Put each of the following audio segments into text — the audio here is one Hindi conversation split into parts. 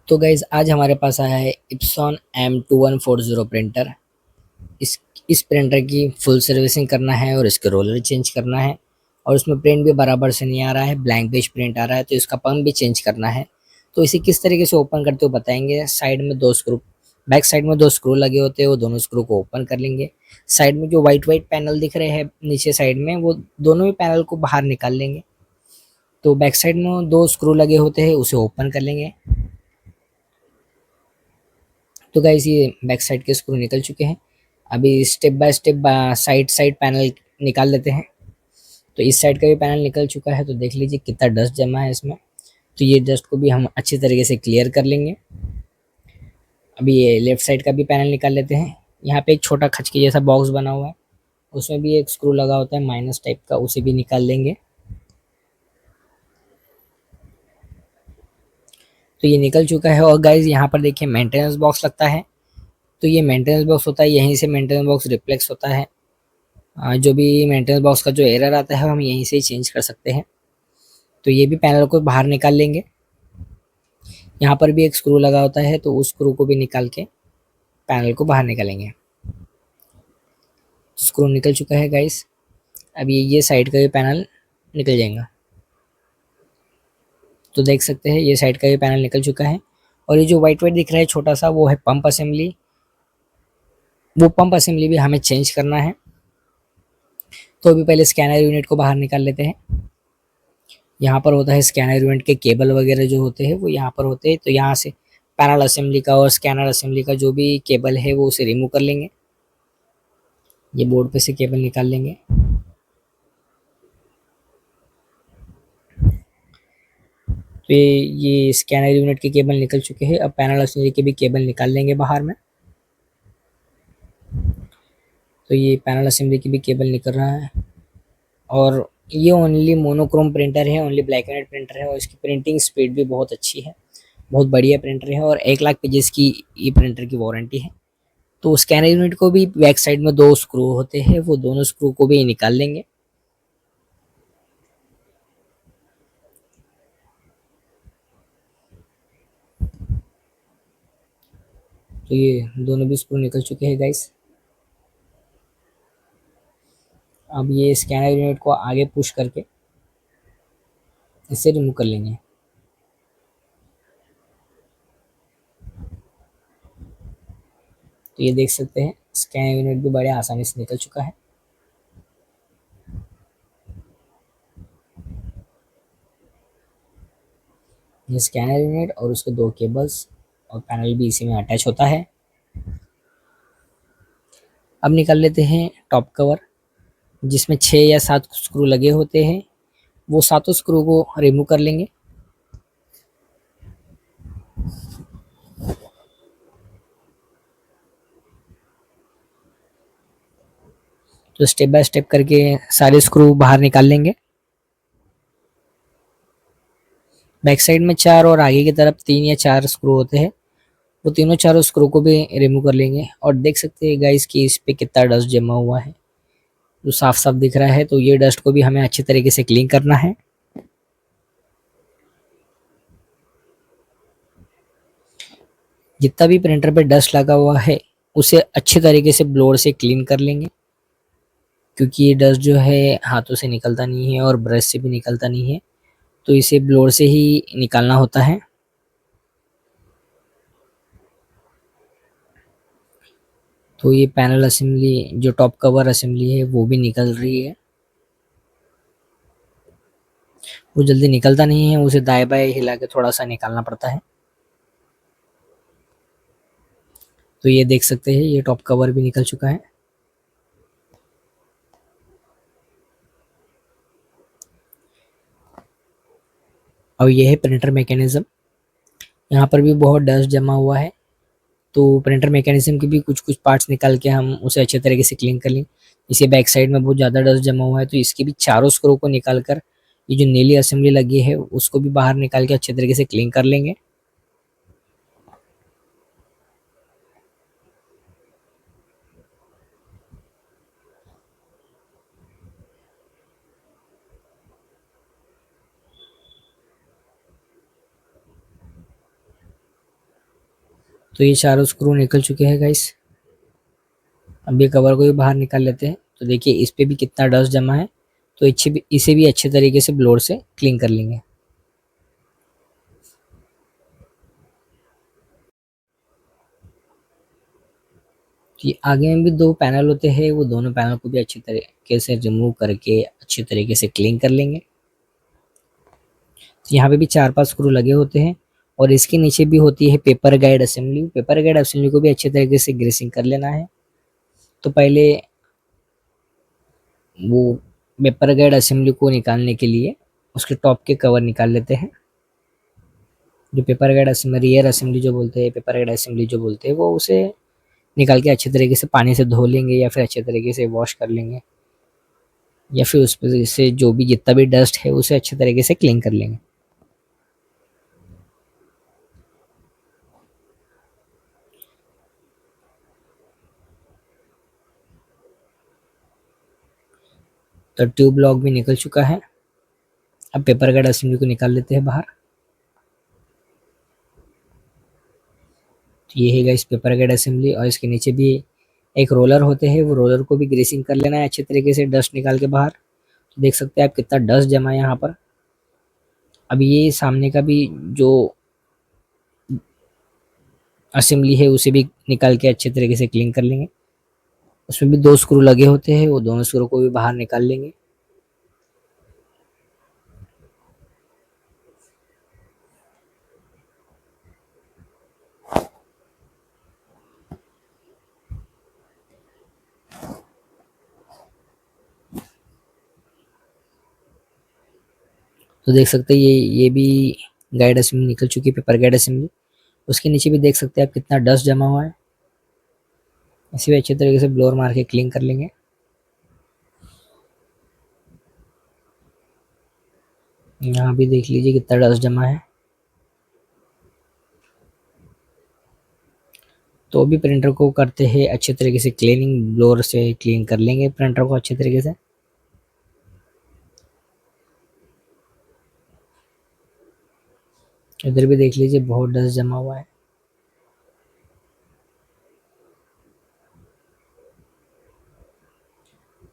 तो गाइज आज हमारे पास आया है इप्सॉन M2140 प्रिंटर। इस इस प्रिंटर की फुल सर्विसिंग करना है और इसके रोलर चेंज करना है। और उसमें प्रिंट भी बराबर से नहीं आ रहा है, ब्लैंक पेज प्रिंट आ रहा है, तो इसका पंप भी चेंज करना है। तो इसे किस तरीके से ओपन करते हो बताएंगे। साइड में दो स्क्रू, बैक साइड में दो स्क्रू लगे होते हैं, वो दोनों स्क्रू को ओपन कर लेंगे। साइड में जो वाइट वाइट पैनल दिख रहे हैं नीचे साइड में, वो दोनों ही पैनल को बाहर निकाल लेंगे। तो बैक साइड में दो स्क्रू लगे होते हैं, उसे ओपन कर लेंगे। तो गाइस ये बैक साइड के स्क्रू निकल चुके हैं। अभी step by step side side panel निकाल लेते हैं। तो इस साइड का भी पैनल निकल चुका है, तो देख लीजिए कितना डस्ट जमा है इसमें। तो ये डस्ट को भी हम अच्छी तरीके से क्लियर कर लेंगे। अभी ये लेफ्ट साइड का भी पैनल निकाल लेते हैं। यहाँ पे एक छोटा खचके जैसा बॉक्स बना हुआ है, उसमें भी एक स्क्रू लगा होता है माइनस टाइप का, उसे भी निकाल लेंगे। तो ये निकल चुका है। और गाइज यहाँ पर देखिए मेंटेनेंस बॉक्स लगता है। तो ये मेंटेनेंस बॉक्स होता है, यहीं से मेंटेनेंस बॉक्स रिप्लेक्स होता है। जो भी मेंटेनेंस बॉक्स का जो एरर आता है हम यहीं से ही चेंज कर सकते हैं। तो ये भी पैनल को बाहर निकाल लेंगे। यहाँ पर भी एक स्क्रू लगा होता है, तो उस स्क्रू को भी निकाल के पैनल को बाहर निकालेंगे। स्क्रू निकल चुका है गाइस। अब ये साइड का भी पैनल निकल जाएगा। तो देख सकते हैं ये साइड का भी पैनल निकल चुका है। और ये जो वाइट वाइट दिख रहा है छोटा सा, वो है पंप असेंबली। वो पंप असेंबली भी हमें चेंज करना है। तो अभी पहले स्कैनर यूनिट को बाहर निकाल लेते हैं। यहाँ पर होता है स्कैनर यूनिट के केबल वगैरह जो होते हैं वो यहाँ पर होते हैं। तो यहाँ से पैनल असेंबली का और स्कैनर असेंबली का जो भी केबल है वो उसे रिमूव कर लेंगे। ये बोर्ड पे से केबल निकाल लेंगे। तो ये स्कैनर यूनिट के केबल निकल चुके हैं। अब पैनल असेंबली के भी केबल निकाल लेंगे बाहर में। तो ये पैनल असेंबली की भी केबल निकल रहा है। और ये ओनली मोनोक्रोम प्रिंटर है, only black and white printer है, और इसकी प्रिंटिंग स्पीड भी बहुत अच्छी है। बहुत बढ़िया प्रिंटर है, और 1 लाख पेजेस की ये प्रिंटर की वारंटी है। तो स्कैनर यूनिट को भी बैक साइड में दो स्क्रू होते हैं, वो दोनों स्क्रू को भी निकाल लेंगे। तो ये दोनों भी स्क्रू निकल चुके हैं गाइस। अब ये स्कैनर यूनिट को आगे पुश करके इसे रिमूव कर लेंगे। तो ये देख सकते हैं स्कैनर यूनिट भी बड़े आसानी से निकल चुका है। ये स्कैनर यूनिट और उसके दो केबल्स और पैनल भी इसी में अटैच होता है। अब निकाल लेते हैं टॉप कवर, जिसमें 6 या 7 स्क्रू लगे होते हैं। वो सातों स्क्रू को रिमूव कर लेंगे। तो स्टेप बाय स्टेप करके सारे स्क्रू बाहर निकाल लेंगे। बैक साइड में 4 और आगे की तरफ 3 या 4 स्क्रू होते हैं, वो तीनों चारों स्क्रू को भी रिमूव कर लेंगे। और देख सकते हैं गाइस कि इस पे कितना डस्ट जमा हुआ है, जो साफ साफ दिख रहा है। तो ये डस्ट को भी हमें अच्छी तरीके से क्लीन करना है। जितना भी प्रिंटर पे डस्ट लगा हुआ है उसे अच्छी तरीके से ब्लोअर से क्लीन कर लेंगे, क्योंकि ये डस्ट जो है हाथों से निकलता नहीं है और ब्रश से भी निकलता नहीं है। तो इसे ब्लोअर से ही निकालना होता है। तो ये पैनल असेंबली, जो टॉप कवर असेंबली है, वो भी निकल रही है। वो जल्दी निकलता नहीं है, उसे दाएं बाएं हिला के थोड़ा सा निकालना पड़ता है। तो ये देख सकते हैं ये टॉप कवर भी निकल चुका है। और ये है प्रिंटर मैकेनिज्म। यहाँ पर भी बहुत डस्ट जमा हुआ है। तो प्रिंटर मैकेनिज्म के भी कुछ कुछ पार्ट्स निकाल के हम उसे अच्छे तरीके से क्लीन कर लें। इसे बैक साइड में बहुत ज़्यादा डस्ट जमा हुआ है, तो इसकी भी चारों स्क्रू को निकाल कर ये जो नीली असेंबली लगी है उसको भी बाहर निकाल के अच्छे तरीके से क्लीन कर लेंगे। तो ये चारों स्क्रू निकल चुके हैं गाइस। अब ये कवर को भी बाहर निकाल लेते हैं। तो देखिए इस पे भी कितना डस्ट जमा है, तो इसे भी अच्छे तरीके से ब्लोर से क्लीन कर लेंगे। ये आगे में भी दो पैनल होते हैं, वो दोनों पैनल को भी अच्छे तरीके से रिमूव करके अच्छे तरीके से क्लीन कर लेंगे। तो यहाँ पे भी 4-5 स्क्रू लगे होते हैं और इसके नीचे भी होती है paper guide assembly. Paper guide assembly को भी अच्छे तरीके से ग्रीसिंग कर लेना है। तो पहले वो पेपर गाइड असेंबली को निकालने के लिए उसके टॉप के कवर निकाल लेते हैं। जो paper guide assembly, rear assembly जो बोलते हैं, पेपर गाइड असेंबली जो बोलते हैं, वो उसे निकाल के अच्छे तरीके से पानी से धो लेंगे या फिर अच्छे तरीके से वॉश कर लेंगे, या फिर उस पर से जो भी जितना भी डस्ट है उसे अच्छे तरीके से क्लीन कर लेंगे। तो ट्यूब लॉक भी निकल चुका है। अब पेपर गाइड असेंबली को निकाल लेते हैं बाहर। तो ये है गाइस पेपर गाइड असेंबली, और इसके नीचे भी एक रोलर होते हैं, वो रोलर को भी ग्रीसिंग कर लेना है अच्छे तरीके से डस्ट निकाल के बाहर। तो देख सकते हैं आप कितना डस्ट जमा है यहाँ पर। अब ये सामने का भी जो असेंबली है उसे भी निकाल के अच्छे तरीके से क्लीन कर लेंगे। उसमें भी 2 स्क्रू लगे होते हैं, वो दोनों स्क्रू को भी बाहर निकाल लेंगे। तो देख सकते हैं ये भी गाइड असेंबली निकल चुकी है, पेपर गाइड असेंबली। उसके नीचे भी देख सकते हैं आप कितना डस्ट जमा हुआ है। इसे भी अच्छे तरीके से ब्लोर मार के क्लीन कर लेंगे। यहाँ भी देख लीजिए कितना डस्ट जमा है। तो भी प्रिंटर को करते हैं अच्छे तरीके से क्लीनिंग, ब्लोर से क्लीन कर लेंगे प्रिंटर को अच्छे तरीके से। इधर भी देख लीजिए बहुत डस्ट जमा हुआ है।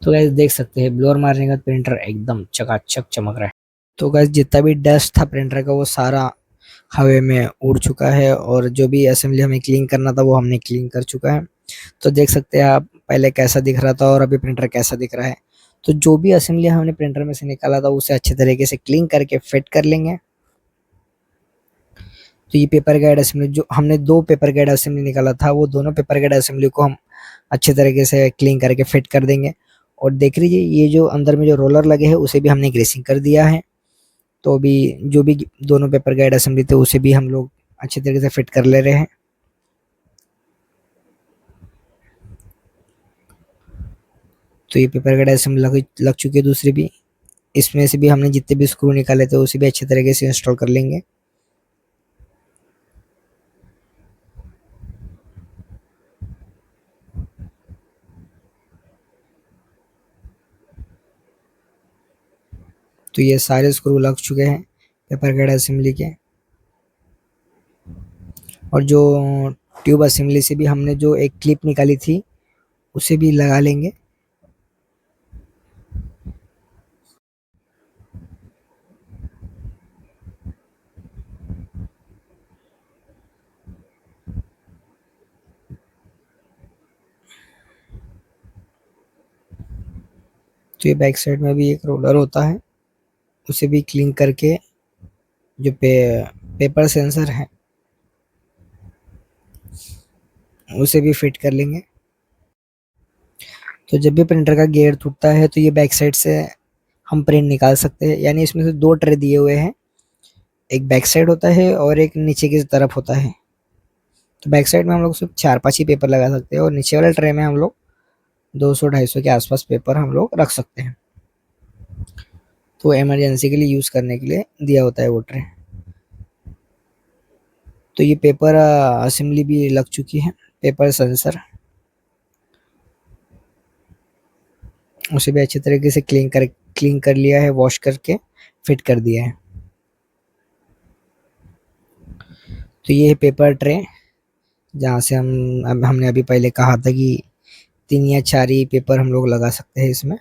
तो गैस देख सकते हैं ब्लोर मारने के बाद प्रिंटर एकदम चकाचक चमक रहा है। तो गैस जितना भी डस्ट था प्रिंटर का वो सारा हवा में उड़ चुका है, और जो भी असेंबली हमें क्लीन करना था वो हमने क्लीन कर चुका है। तो देख सकते हैं आप पहले कैसा दिख रहा था और अभी प्रिंटर कैसा दिख रहा है। तो जो भी असेंबली हमने प्रिंटर में से निकाला था उसे अच्छे तरीके से क्लीन करके फिट कर लेंगे। तो ये पेपर गाइड असेंबली, जो हमने 2 पेपर गाइड असेंबली निकाला था, वो दोनों पेपर गाइड असेंबली को हम अच्छे तरीके से क्लीन करके फिट कर देंगे। और देख लीजिए ये जो अंदर में जो रोलर लगे हैं उसे भी हमने ग्रीसिंग कर दिया है। तो अभी जो भी दोनों पेपर गाइड असेंबली थे उसे भी हम लोग अच्छे तरीके से फिट कर ले रहे हैं। तो ये पेपर गाइड असेंबली लग चुकी है दूसरी भी। इसमें से भी हमने जितने भी स्क्रू निकाले थे उसे भी अच्छे तरीके से इंस्टॉल कर लेंगे। तो ये सारे स्क्रू लग चुके हैं पेपर गाइड असेंबली के। और जो ट्यूब असेंबली से भी हमने जो एक क्लिप निकाली थी उसे भी लगा लेंगे। तो ये बैक साइड में भी एक रोलर होता है, उसे भी क्लीन करके जो पेपर सेंसर है उसे भी फिट कर लेंगे। तो जब भी प्रिंटर का गियर टूटता है तो ये बैक साइड से हम प्रिंट निकाल सकते हैं। यानी इसमें से 2 ट्रे दिए हुए हैं, एक बैक साइड होता है और एक नीचे की तरफ होता है। तो बैक साइड में हम लोग सिर्फ 4-5 ही पेपर लगा सकते हैं, और नीचे वाले ट्रे में हम लोग 200-250 के आसपास पेपर हम लोग रख सकते हैं। तो इमरजेंसी के लिए यूज़ करने के लिए दिया होता है वो ट्रे। तो ये पेपर असेंबली भी लग चुकी है, पेपर सेंसर उसे भी अच्छे तरीके से क्लीन कर लिया है, वॉश करके फिट कर दिया है। तो ये है पेपर ट्रे जहाँ से हमने अभी पहले कहा था कि 3 या 4 ही पेपर हम लोग लगा सकते हैं इसमें।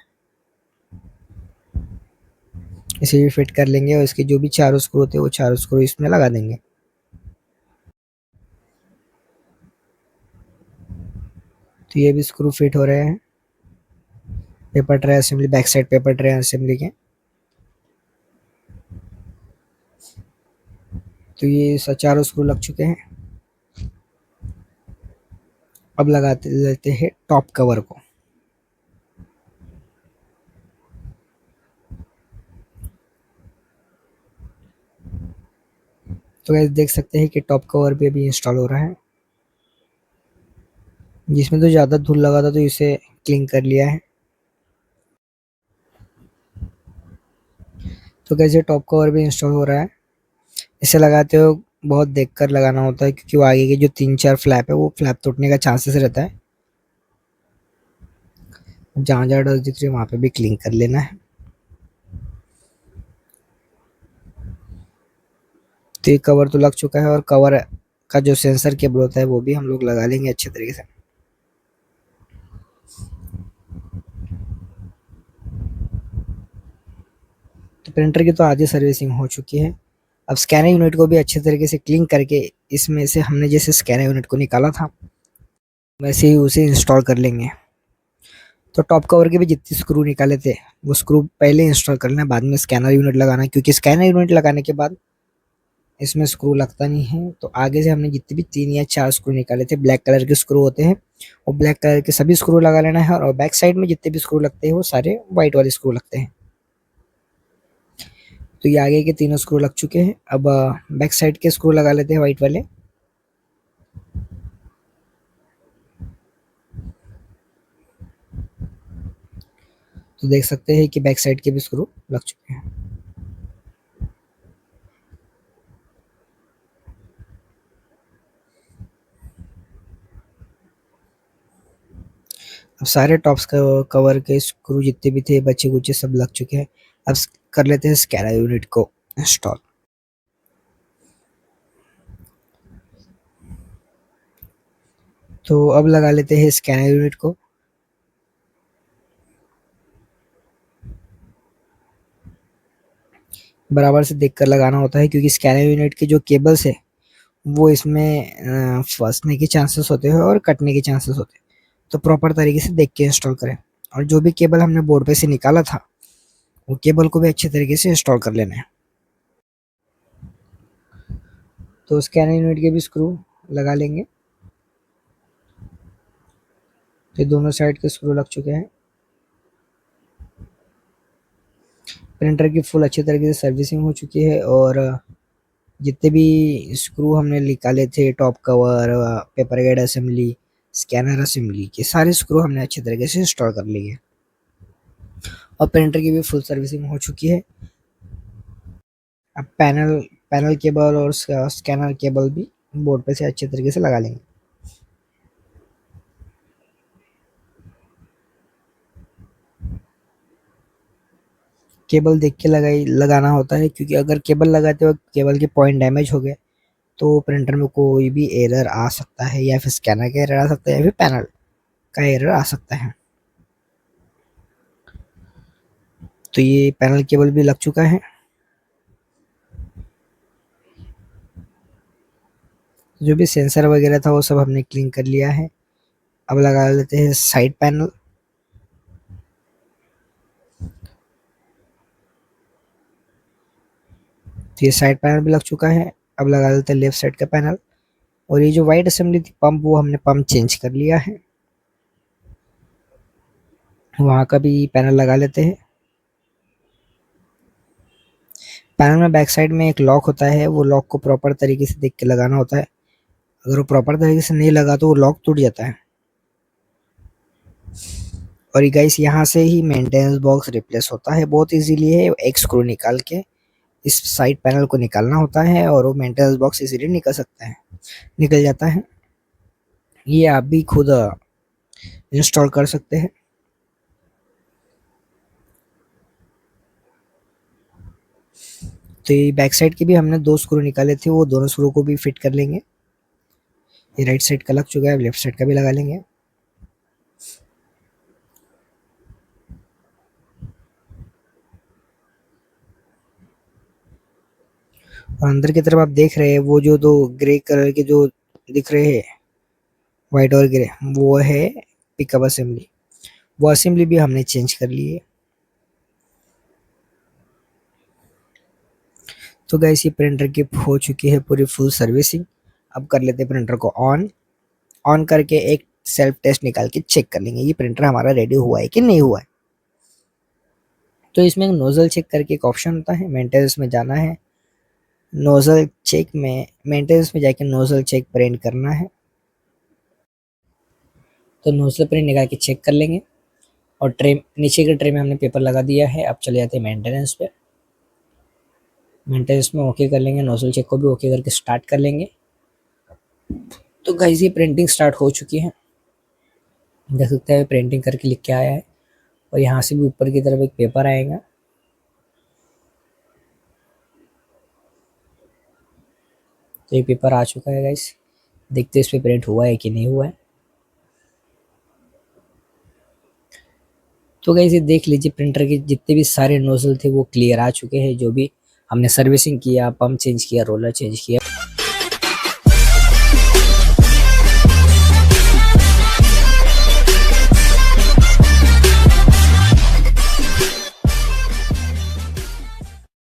इसे भी फिट कर लेंगे और इसके जो भी 4 स्क्रू होते हैं वो 4 स्क्रू इसमें लगा देंगे। तो ये भी स्क्रू फिट हो रहे हैं paper tray assembly, back side paper tray assembly के। तो ये 4 स्क्रू लग चुके हैं। अब लगाते लेते हैं टॉप कवर को। तो गाइस देख सकते हैं कि टॉप कवर भी अभी इंस्टॉल हो रहा है। जिसमें तो ज़्यादा धूल लगा था तो इसे क्लीन कर लिया है। तो कैसे टॉप कवर भी इंस्टॉल हो रहा है। इसे लगाते हो बहुत देखकर लगाना होता है क्योंकि वो आगे के जो 3-4 फ्लैप है वो फ्लैप टूटने का चांसेस रहता है। जहाँ जहाँ डस्ट दिख रही है वहाँ पे भी क्लीन कर लेना है। तो ये कवर तो लग चुका है और कवर का जो सेंसर केबल होता है वो भी हम लोग लगा लेंगे अच्छे तरीके से। तो प्रिंटर की तो आधी सर्विसिंग हो चुकी है। अब स्कैनर यूनिट को भी अच्छे तरीके से क्लीन करके इसमें से हमने जैसे स्कैनर यूनिट को निकाला था वैसे ही उसे इंस्टॉल कर लेंगे। तो टॉप कवर के भी जितने स्क्रू निकाले थे वो स्क्रू पहले इंस्टॉल कर लेना, बाद में स्कैनर यूनिट लगाना, क्योंकि स्कैनर यूनिट लगाने के बाद इसमें स्क्रू लगता नहीं है। तो आगे से हमने जितने भी 3 या 4 स्क्रू निकाले थे, ब्लैक कलर के स्क्रू होते हैं, वो ब्लैक कलर के सभी स्क्रू लगा लेना है। और बैक साइड में जितने भी स्क्रू लगते हैं वो सारे व्हाइट वाले स्क्रू लगते हैं। तो ये आगे के तीनों स्क्रू लग चुके हैं। अब बैक साइड के स्क्रू लगा लेते हैं व्हाइट वाले। तो देख सकते हैं कि बैक साइड के भी स्क्रू लग चुके हैं। अब सारे टॉप्स कवर के स्क्रू जितने भी थे बचे कुचे सब लग चुके हैं। अब कर लेते हैं स्कैनर यूनिट को इंस्टॉल। तो अब लगा लेते हैं स्कैनर यूनिट को। बराबर से देखकर लगाना होता है क्योंकि स्कैनर यूनिट के जो केबल्स है वो इसमें फंसने के चांसेस होते हैं और कटने के चांसेस होते हैं। तो प्रॉपर तरीके से देख के इंस्टॉल करें। और जो भी केबल हमने बोर्ड पे से निकाला था वो केबल को भी अच्छे तरीके से इंस्टॉल कर लेना है। तो स्कैनर यूनिट के भी स्क्रू लगा लेंगे। तो दोनों साइड के स्क्रू लग चुके हैं। प्रिंटर की फुल अच्छे तरीके से सर्विसिंग हो चुकी है और जितने भी स्क्रू हमने निकाले थे top cover, paper guide assembly, scanner assembly के सारे स्क्रू हमने अच्छे तरीके से इंस्टॉल कर लिए। और प्रिंटर की भी फुल सर्विसिंग हो चुकी है। अब पैनल पैनल केबल और स्कैनर केबल भी बोर्ड पे से अच्छे तरीके से लगा लेंगे। केबल देख के लगाना होता है क्योंकि अगर केबल लगाते वक्त केबल के पॉइंट डैमेज हो गए तो प्रिंटर में कोई भी एरर आ सकता है, या फिर स्कैनर का एरर आ सकता है या फिर पैनल का एरर आ सकता है। तो ये पैनल केबल भी लग चुका है। जो भी सेंसर वगैरह था वो सब हमने क्लीन कर लिया है। अब लगा लेते हैं साइड पैनल। तो ये साइड पैनल भी लग चुका है। अब लगा लेते हैं लेफ्ट साइड का पैनल। और ये जो वाइट असेंबली थी पंप, वो हमने पंप चेंज कर लिया है, वहाँ का भी पैनल लगा लेते हैं। पैनल में बैक साइड में एक लॉक होता है, वो लॉक को प्रॉपर तरीके से देख के लगाना होता है। अगर वो प्रॉपर तरीके से नहीं लगा तो वो लॉक टूट जाता है। और ये गाइस यहाँ से ही मेंटेनेंस बॉक्स रिप्लेस होता है। बहुत इजीली है, एक स्क्रू निकाल के इस साइड पैनल को निकालना होता है और वो मेंटेनेंस बॉक्स इजीली निकल जाता है। ये आप भी खुद इंस्टॉल कर सकते हैं। तो ये बैक साइड के भी हमने 2 स्क्रू निकाले थे, वो दोनों स्क्रू को भी फिट कर लेंगे। ये राइट साइड का लग चुका है, लेफ्ट साइड का भी लगा लेंगे। और अंदर की तरफ आप देख रहे हैं वो जो दो ग्रे कलर के जो दिख रहे हैं, व्हाइट और ग्रे, वो है पिकअप असेंबली। वो असेंबली भी हमने चेंज कर ली है। तो गाइस ये प्रिंटर की हो चुकी है पूरी फुल सर्विसिंग। अब कर लेते हैं प्रिंटर को ऑन। ऑन करके एक सेल्फ टेस्ट निकाल के चेक कर लेंगे ये प्रिंटर हमारा रेडी हुआ है कि नहीं हुआ है। तो इसमें नोजल चेक करके एक ऑप्शन होता है, मेंटेनेंस में जाना है। नोजल चेक में मेंटेनेंस में जाके नोजल चेक प्रिंट करना है। तो नोजल प्रिंट निकाल के चेक कर लेंगे। और ट्रे नीचे के ट्रे में हमने पेपर लगा दिया है। अब चले जाते हैं मेंटेनेंस पे। मेंटेनेंस में ओके कर लेंगे, नोजल चेक को भी ओके करके स्टार्ट कर लेंगे। तो गाइस ये प्रिंटिंग स्टार्ट हो चुकी है, देख सकते हैं प्रिंटिंग करके लिख के आया है। और यहाँ से भी ऊपर की तरफ एक पेपर आएगा। तो ये पेपर आ चुका है गाइस, देखते हैं इस पे प्रिंट हुआ है कि नहीं हुआ है। तो गाइस ये देख लीजिए प्रिंटर के जितने भी सारे नोजल थे वो क्लियर आ चुके हैं। जो भी हमने सर्विसिंग किया, पंप चेंज किया, रोलर चेंज किया,